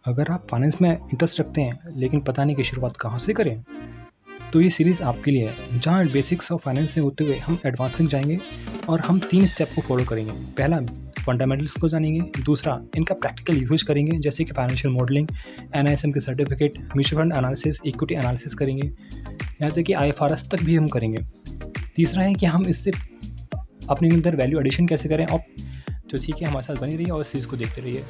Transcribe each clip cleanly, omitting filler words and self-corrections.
अगर आप फाइनेंस में इंटरेस्ट रखते हैं लेकिन पता नहीं कि शुरुआत कहाँ से करें, तो ये सीरीज़ आपके लिए है, जहाँ बेसिक्स ऑफ फाइनेंस से होते हुए हम एडवांस तक जाएंगे और हम 3 स्टेप को फॉलो करेंगे। पहला, फंडामेंटल्स को जानेंगे। दूसरा, इनका प्रैक्टिकल यूज करेंगे, जैसे कि फाइनेंशियल मॉडलिंग, एनआईएसएम के certificate, mutual fund analysis, equity analysis करेंगे, यहाँ तक कि आईएफआरएस तक भी हम करेंगे। तीसरा है कि हम इससे अपने अंदर वैल्यू एडिशन कैसे करें। और तो ठीक है, हमारे साथ बनी रहिए और इस चीज़ को देखते रहिए।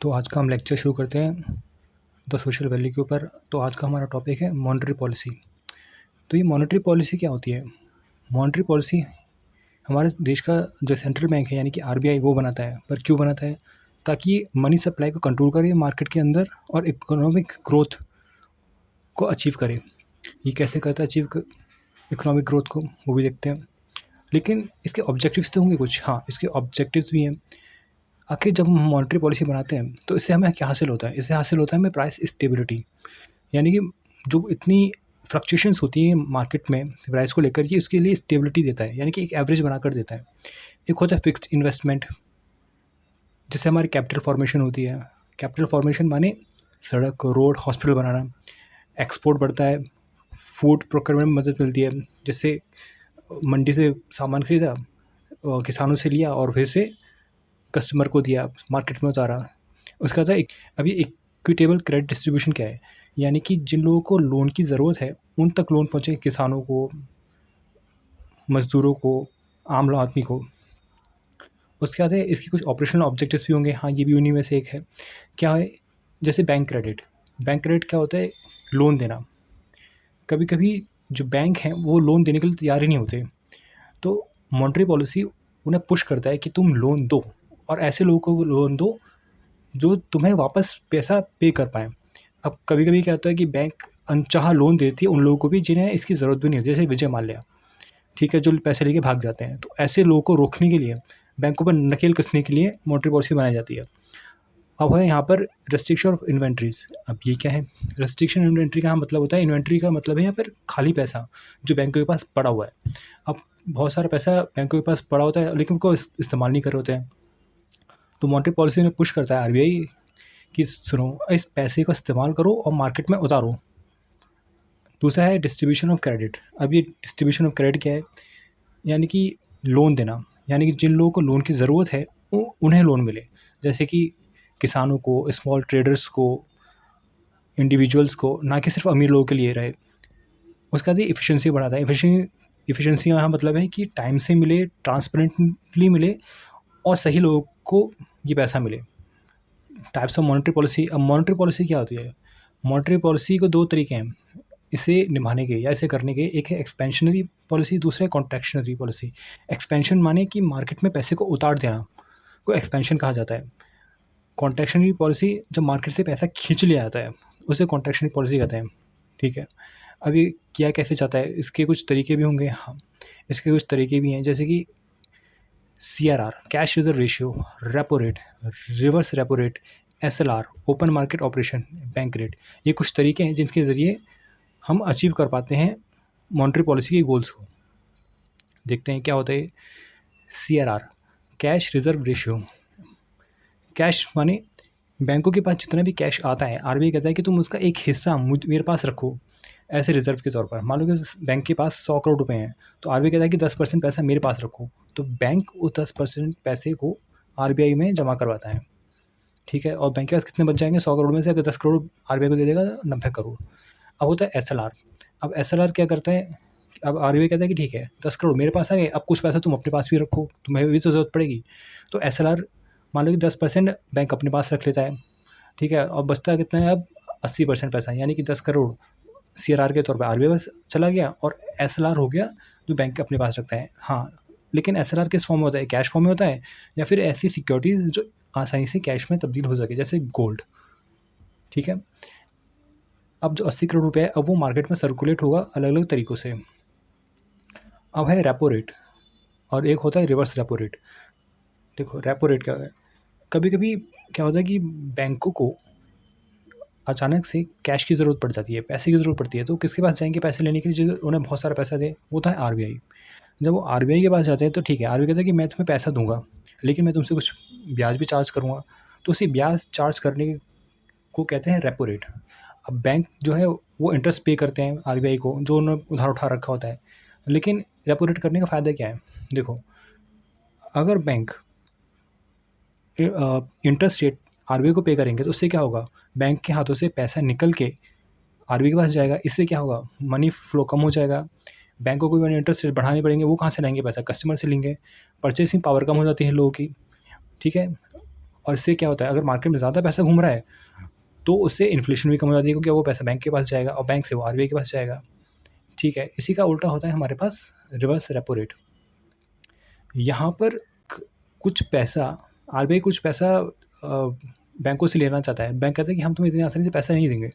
तो आज का हम लेक्चर शुरू करते हैं द सोशल वैल्यू के ऊपर। तो आज का हमारा टॉपिक है मॉनेटरी पॉलिसी। तो ये मॉनेटरी पॉलिसी क्या होती है? मॉनेटरी पॉलिसी हमारे देश का जो सेंट्रल बैंक है यानी कि आरबीआई वो बनाता है। पर क्यों बनाता है? ताकि मनी सप्लाई को कंट्रोल करे मार्केट के अंदर और इकोनॉमिक ग्रोथ को अचीव करे। ये कैसे करता है अचीव इकोनॉमिक ग्रोथ को, वो भी देखते हैं। लेकिन इसके ऑब्जेक्टिव्स तो होंगे कुछ। हाँ, इसके ऑब्जेक्टिव्स भी हैं। आखिर जब हम मॉनेटरी पॉलिसी बनाते हैं तो इससे हमें क्या हासिल होता है? इससे हासिल होता है हमें प्राइस स्टेबिलिटी, यानी कि जो इतनी फ्लक्चुएशंस होती हैं मार्केट में प्राइस को लेकर, ये उसके लिए स्टेबिलिटी देता है, यानी कि एक एवरेज बनाकर देता है। एक होता है फिक्स्ड इन्वेस्टमेंट, जिससे हमारी कैपिटल फॉर्मेशन होती है। कैपिटल फॉर्मेशन माने सड़क, रोड, हॉस्पिटल बनाना। एक्सपोर्ट बढ़ता है, फूड प्रोक्योरमेंट में मदद मिलती है, जैसे मंडी से सामान खरीदा, किसानों से लिया और फिर से कस्टमर को दिया, मार्केट में उतारा। उसका था अभी इक्विटेबल क्रेडिट डिस्ट्रीब्यूशन क्या है? यानी कि जिन लोगों को लोन की ज़रूरत है उन तक लोन पहुँचे, किसानों को, मज़दूरों को, आम आदमी को। उसके बाद है इसकी कुछ ऑपरेशनल ऑब्जेक्टिव्स भी होंगे। हाँ, ये भी उन्हीं में से एक है। क्या है? जैसे बैंक क्रेडिट। बैंक क्रेडिट क्या होता है? लोन देना। कभी कभी जो बैंक हैं वो लोन देने के लिए तैयार ही नहीं होते, तो मॉनेटरी पॉलिसी उन्हें पुश करता है कि तुम लोन दो, और ऐसे लोगों को लोन दो जो तुम्हें वापस पैसा पे कर पाएँ। अब कभी कभी क्या होता है कि बैंक अनचाहा लोन देती है उन लोगों को भी जिन्हें इसकी ज़रूरत भी नहीं होती, जैसे विजय माल्या, ठीक है, जो पैसे लेके भाग जाते हैं। तो ऐसे लोगों को रोकने के लिए, बैंकों पर नकेल कसने के लिए मॉनेटरी पॉलिसी बनाई जाती है। अब है यहाँ पर रेस्ट्रिक्शन ऑफ इन्वेंट्रीज। अब ये क्या है? रेस्ट्रिक्शन इन्वेंट्री का मतलब होता है, इन्वेंट्री का मतलब है यहाँ पर खाली पैसा जो बैंकों के पास पड़ा हुआ है। अब बहुत सारा पैसा बैंकों के पास पड़ा होता है लेकिन उनको इस्तेमाल नहीं कर रहे होते हैं, तो मॉनेटरी पॉलिसी ने पुश करता है आरबीआई कि सुनो, इस पैसे का इस्तेमाल करो और मार्केट में उतारो। दूसरा है डिस्ट्रीब्यूशन ऑफ क्रेडिट। अब ये डिस्ट्रीब्यूशन ऑफ क्रेडिट क्या है? यानी कि लोन देना, यानी कि जिन लोगों को लोन की ज़रूरत है उन्हें लोन मिले, जैसे कि किसानों को, स्मॉल ट्रेडर्स को, इंडिविजुअल्स को, ना कि सिर्फ अमीर लोगों के लिए रहे। उसके बाद इफ़िशेंसी बढ़ाता है। इफ़िशेंसी यहाँ मतलब है कि टाइम से मिले, ट्रांसपेरेंटली मिले और सही लोगों को ये पैसा मिले। Types of monetary policy. अब मॉनेटरी पॉलिसी क्या होती है? मॉनेटरी पॉलिसी को दो तरीके हैं इसे निभाने के या इसे करने के। एक है एक्सपेंशनरी पॉलिसी, दूसरा है कॉन्ट्रैक्शनरी पॉलिसी। एक्सपेंशन माने कि मार्केट में पैसे को उतार देना को एक्सपेंशन कहा जाता है। कॉन्ट्रैक्शनरी पॉलिसी जब मार्केट से पैसा खींच लिया जाता है उसे कॉन्ट्रैक्शनरी पॉलिसी कहते हैं, ठीक है। अब ये किया कैसे जाता है? इसके कुछ तरीके भी होंगे। हाँ, इसके कुछ तरीके भी हैं, जैसे कि CRR, cash reserve ratio, repo rate, reverse repo rate, SLR, open market operation, bank rate. ये कुछ तरीके हैं जिनके ज़रिए हम अचीव कर पाते हैं मॉनेटरी पॉलिसी के गोल्स को। देखते हैं क्या होता है। CRR, cash reserve ratio. Cash माने बैंकों के पास जितना भी कैश आता है, आरबीआई कहता है कि तुम उसका एक हिस्सा मेरे पास रखो ऐसे रिजर्व के तौर पर। मान लो कि बैंक के पास 100 करोड़ रुपए हैं, तो आरबीआई कहता है कि 10% पैसा मेरे पास रखो, तो बैंक उस 10% पैसे को आरबीआई में जमा करवाता है, ठीक है। और बैंक के पास कितने बच जाएंगे? 100 करोड़ में से अगर 10 करोड़ आरबीआई को दे देगा, 90 करोड़। अब होता है SLR। अब SLR क्या करता है? अब आरबीआई कहता है कि ठीक है, 10 करोड़ मेरे पास आ गए, अब कुछ पैसा तुम अपने पास भी रखो, तुम्हें भी तो ज़रूरत पड़ेगी। तो SLR, मान लो कि 10% बैंक अपने पास रख लेता है, ठीक है, और बचता कितना है अब? 80% पैसा, यानी कि 10 करोड़ CRR के तौर पर आरबीआई पास चला गया और SLR हो गया जो बैंक अपने पास रखता है। हाँ, लेकिन SLR किस फॉर्म में होता है? कैश फॉर्म में होता है, या फिर ऐसी सिक्योरिटीज़ जो आसानी से कैश में तब्दील हो सके, जैसे गोल्ड, ठीक है। अब जो 80 करोड़ रुपए है, अब वो मार्केट में सर्कुलेट होगा अलग अलग तरीक़ों से। अब है रेपो रेट और एक होता है रिवर्स रेपो रेट। देखो रेपो रेट क्या है? कभी कभी क्या होता है कि बैंकों को अचानक से कैश की ज़रूरत पड़ जाती है, पैसे की ज़रूरत पड़ती है, तो किसके पास जाएंगे पैसे लेने के लिए जो उन्हें बहुत सारा पैसा दे? वो होता है आरबीआई। जब वो आरबीआई के पास जाते हैं तो ठीक है, आरबीआई कहता है कि मैं तुम्हें पैसा दूँगा, लेकिन मैं तुमसे कुछ ब्याज भी चार्ज करूँगा। तो उसी ब्याज चार्ज करने को कहते हैं रेपो रेट। अब बैंक जो है वो इंटरेस्ट पे करते हैं आरबीआई को, जो उन्होंने उधार उठा रखा होता है। लेकिन रेपो रेट करने का फ़ायदा क्या है? देखो, अगर बैंक इंटरेस्ट रेट आरबीआई को पे करेंगे तो उससे क्या होगा? बैंक के हाथों से पैसा निकल के आरबीआई के पास जाएगा। इससे क्या होगा? मनी फ्लो कम हो जाएगा। बैंकों को भी इंटरेस्ट रेट बढ़ाने पड़ेंगे, वो कहाँ से लाएंगे पैसा? कस्टमर से लेंगे। परचेसिंग पावर कम हो जाती है लोगों की, ठीक है। और इससे क्या होता है? अगर मार्केट में ज़्यादा पैसा घूम रहा है तो उससे इन्फ्लेशन भी कम हो जाती है, क्योंकि वो पैसा बैंक के पास जाएगा और बैंक से वो आरबीआई के पास जाएगा, ठीक है। इसी का उल्टा होता है हमारे पास रिवर्स रेपो रेट। यहाँ पर कुछ पैसा आरबीआई कुछ पैसा बैंकों से लेना चाहता है। बैंक कहता है कि हम तुम्हें इतनी आसानी से पैसा नहीं देंगे,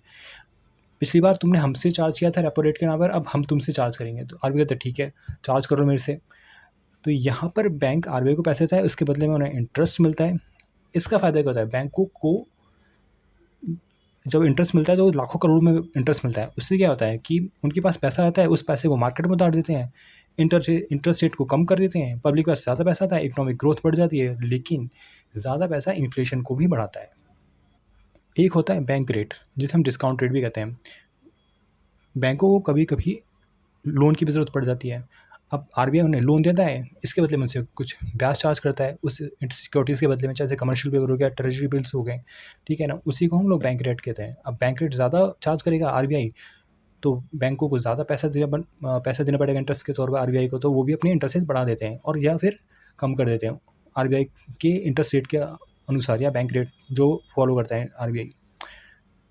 पिछली बार तुमने हमसे चार्ज किया था रेपो रेट के नाम पर, अब हम तुमसे चार्ज करेंगे। तो आरबीआई कहता है ठीक है, चार्ज करो मेरे से। तो यहाँ पर बैंक आरबीआई को पैसे देता है, उसके बदले में उन्हें इंटरेस्ट मिलता है। इसका फ़ायदा क्या होता है? बैंकों को जब इंटरेस्ट मिलता है तो लाखों करोड़ में इंटरेस्ट मिलता है। उससे क्या होता है कि उनके पास पैसा आता है, उस पैसे को मार्केट में उतार देते हैं, इंटरेस्ट रेट को कम कर देते हैं, पब्लिक के पास ज़्यादा पैसा आता है, इकोनॉमिक ग्रोथ बढ़ जाती है। लेकिन ज़्यादा पैसा इन्फ्लेशन को भी बढ़ाता है। एक होता है बैंक रेट, जिसे हम डिस्काउंट रेट भी कहते हैं। बैंकों को कभी कभी लोन की भी ज़रूरत पड़ जाती है। अब आरबीआई उन्हें लोन देता है, इसके बदले में उनसे कुछ ब्याज चार्ज करता है उस सिक्योरिटीज़ के बदले में, चाहे कमर्शियल पेपर हो गया, ट्रेजरी बिल्स हो गए, ठीक है ना। उसी को हम लोग बैंक रेट कहते हैं। अब बैंक रेट ज़्यादा चार्ज करेगा आरबीआई, तो बैंकों को ज़्यादा पैसा देना पड़ेगा इंटरेस्ट के तौर पर आरबीआई को, तो वो भी अपनी इंटरेस्ट रेट बढ़ा देते हैं और या फिर कम कर देते हैं आरबीआई के इंटरेस्ट रेट के अनुसार, या बैंक रेट जो फॉलो करता है आरबीआई।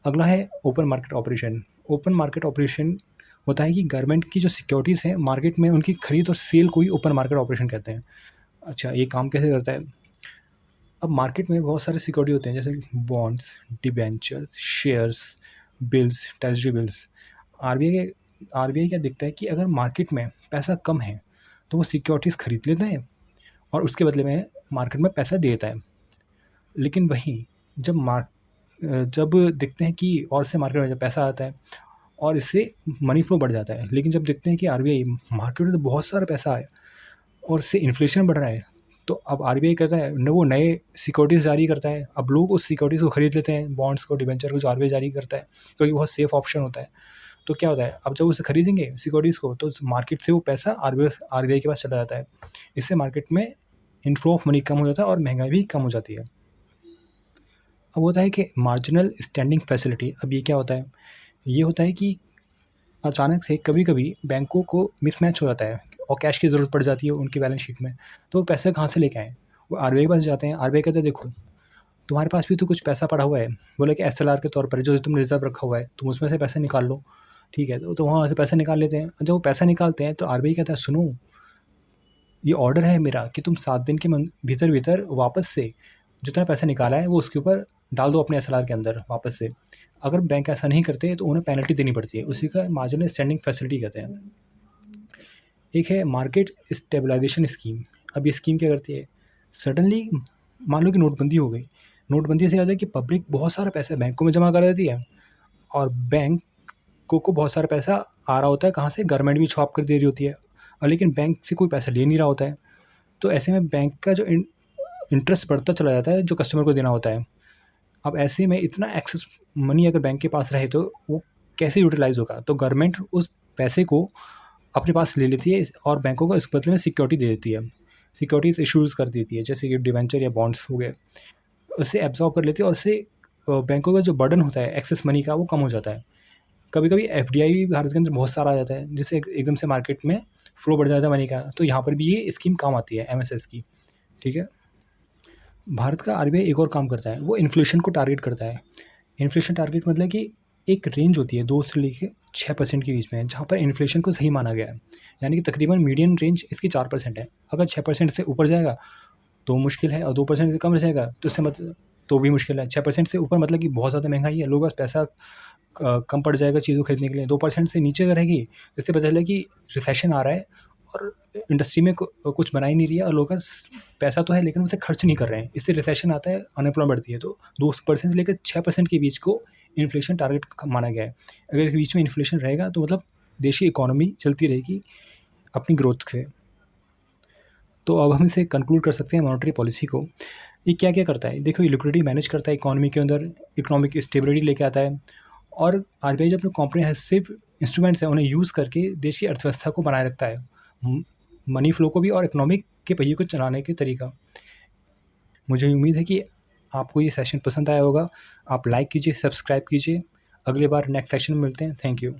अगला है open market operation. Open market operation होता है कि गवर्नमेंट की जो सिक्योरिटीज़ हैं मार्केट में, उनकी खरीद और सेल को ही ओपन मार्केट ऑपरेशन कहते हैं। अच्छा, ये काम कैसे करता है? अब मार्केट में बहुत सारे सिक्योरिटी होते हैं, जैसे bonds, debentures, shares, bills, treasury bills. RBI क्या देखता है कि अगर मार्केट में पैसा कम है तो वो सिक्योरिटीज़ खरीद लेता है और उसके बदले में मार्केट में पैसा देता है। लेकिन वहीं जब देखते हैं कि और से मार्केट में जब पैसा आता है और इससे मनी फ्लो बढ़ जाता है, लेकिन जब देखते हैं कि आरबीआई मार्केट में तो बहुत सारा पैसा है और इससे इन्फ्लेशन बढ़ रहा है, तो अब आरबीआई कहता है न, वो नए सिक्योरिटीज़ जारी करता है। अब लोग उस सिक्योरिटीज़ को खरीद लेते हैं, बॉन्ड्स को, डिबेंचर को, जो आरबीआई जारी करता है, क्योंकि बहुत सेफ ऑप्शन होता है। तो क्या होता है, अब जब उसे खरीदेंगे सिक्योरिटीज़ को, तो मार्केट से वो पैसा आरबीआई के पास चला जाता है। इससे मार्केट में इनफ्लो ऑफ मनी कम हो जाता है और महंगाई भी कम हो जाती है। अब होता है कि मार्जिनल स्टैंडिंग फैसिलिटी। अब ये क्या होता है? ये होता है कि अचानक से कभी कभी बैंकों को मिसमैच हो जाता है और कैश की ज़रूरत पड़ जाती है उनकी बैलेंस शीट में, तो वो पैसे कहाँ से लेके आएँ? वो आरबीआई के पास जाते हैं। आरबीआई कहते हैं देखो, तुम्हारे पास भी तो कुछ पैसा पड़ा हुआ है, बोले कि एसएलआर के तौर पर जो तुमने रिजर्व रखा हुआ है, तुम उसमें से पैसे निकाल लो, ठीक है। तो वहाँ से पैसे निकाल लेते हैं। जब वो पैसा निकालते हैं तो आरबीआई कहता है सुनो, ये ऑर्डर है मेरा कि तुम 7 दिन के भीतर भीतर वापस से जितना पैसा निकाला है वो उसके ऊपर डाल दो अपने एसएलआर के अंदर वापस से। अगर बैंक ऐसा नहीं करते तो उन्हें पेनल्टी देनी पड़ती है। उसी का मार्जिनल स्टैंडिंग फैसिलिटी कहते हैं। एक है मार्केट स्टेबलाइजेशन स्कीम। अब ये स्कीम क्या करती है? सडनली मान लो कि नोटबंदी हो गई। नोटबंदी से क्या होता है कि पब्लिक बहुत सारा पैसा बैंकों में जमा कर देती है और बैंक को बहुत सारा पैसा आ रहा होता है, कहाँ से? गवर्नमेंट भी छाप कर दे रही होती है, और लेकिन बैंक से कोई पैसा ले नहीं रहा होता है। तो ऐसे में बैंक का जो इंटरेस्ट बढ़ता चला जाता है जो कस्टमर को देना होता है। अब ऐसे में इतना एक्सेस मनी अगर बैंक के पास रहे तो वो कैसे यूटिलाइज़ होगा? तो गवर्नमेंट उस पैसे को अपने पास ले लेती है और बैंकों को इस बदले में सिक्योरिटी दे देती है, सिक्योरिटीज़ इशूज़ कर देती है, जैसे कि डिबेंचर या बॉन्ड्स हो गए। उससे एब्जॉर्ब कर लेती है और उससे बैंकों का जो बर्डन होता है एक्सेस मनी का, वो कम हो जाता है। कभी कभी एफडीआई भी भारत के अंदर बहुत सारा आ जाता है, जिससे एकदम से मार्केट में फ्लो बढ़ जाता है मनी का। तो यहाँ पर भी ये स्कीम काम आती है, एमएसएस की, ठीक है। भारत का आरबीआई एक और काम करता है, वो इन्फ्लेशन को टारगेट करता है। इन्फ्लेशन टारगेट मतलब कि एक रेंज होती है 2 से लेके 6% के बीच में, जहाँ पर इन्फ्लेशन को सही माना गया है। यानी कि तकरीबन मीडियन रेंज इसकी 4% है। अगर 6% से ऊपर जाएगा तो मुश्किल है, और 2% से कम जाएगा तो इससे मतलब तो भी मुश्किल है। 6% से ऊपर मतलब कि बहुत ज़्यादा महंगाई है, लोगों के पास पैसा कम पड़ जाएगा चीज़ों खरीदने के लिए। 2% से नीचे अगर रहेगी, इससे पता चला कि रिसेशन आ रहा है और इंडस्ट्री में कुछ बना ही नहीं रही है और लोगों का पैसा तो है लेकिन उसे खर्च नहीं कर रहे हैं। इससे रिसेशन आता है, अनएम्प्लॉयमेंट बढ़ती है। तो 2% से लेकर 6% के बीच को इन्फ्लेशन टारगेट माना गया है। अगर इस बीच में इन्फ्लेशन रहेगा तो मतलब देश की इकोनॉमी चलती रहेगी अपनी ग्रोथ से। तो अब हम इसे कंक्लूड कर सकते हैं मॉनेटरी पॉलिसी को। ये क्या-क्या करता है? देखो, ये लिक्विडिटी मैनेज करता है इकोनॉमी के अंदर, इकोनॉमिक स्टेबिलिटी लेके आता है और आरबीआई जो अपने कॉम्प्रिहेंसिव इंस्ट्रूमेंट्स हैं, उन्हें यूज़ करके देश की अर्थव्यवस्था को बनाए रखता है। मनी फ्लो को भी और इकोनॉमिक के पहिए को चलाने के तरीका। मुझे उम्मीद है कि आपको ये सेशन पसंद आया होगा। आप लाइक कीजिए, सब्सक्राइब कीजिए। अगली बार नेक्स्ट सेशन में मिलते हैं। Thank you.